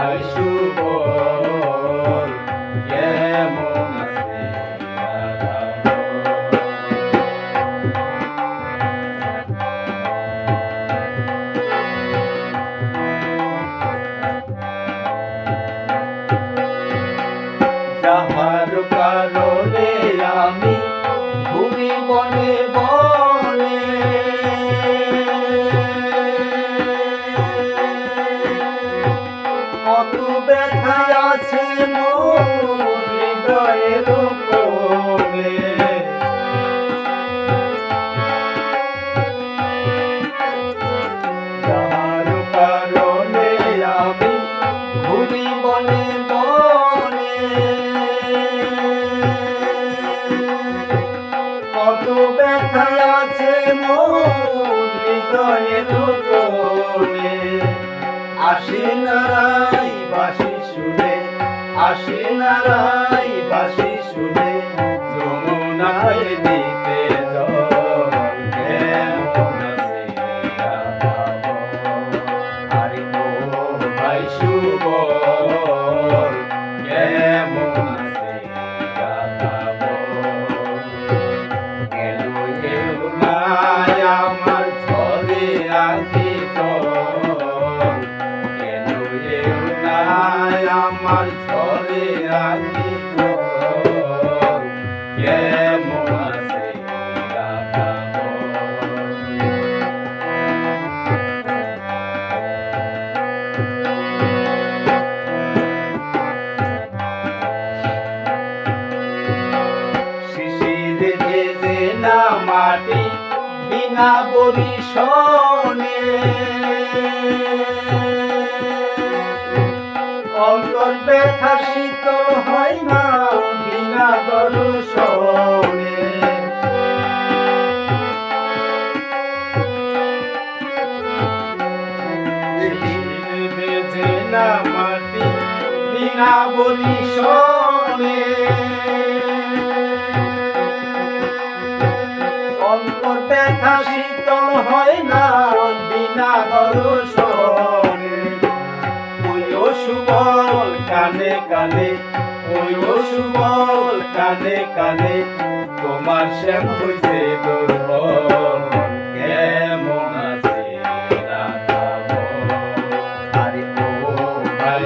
ভাই সুবল কেমন আছে যাহার কারণে আমি ঘুরি বনে বনে কত ব্যথা আছে মোর হৃদয়ের কোণে যাহার কারণে আমি ঘুরি বনে বনে কত ব্যথা আছে মোর হৃদয়ের কোণে আসে নারাই বাঁশি শুনে আসে নারাই বাঁশি শুনে যমুনায় দিতে জল কেমন আছে আরে ও ভাই সুবল কেমন আছে এলো এলো নাই আমার ঝরে আঁখি আমার ঝরে আঁখি কেমন আছে শিশির ভেজে না মাটি বিনা বরিশনে অন্তর ব্যথা শীতল হয় না বিনা দর্শনে বেজে না মাটি বিনা বরিশনে অন্তর ব্যথা শীতল হয় না বিনা দর্শনে সুবল কানে কানে ওই সুবল কানে কানে তোমার শ্যাম হইছে দুর্বল কেমন আছে আরে ও ভাই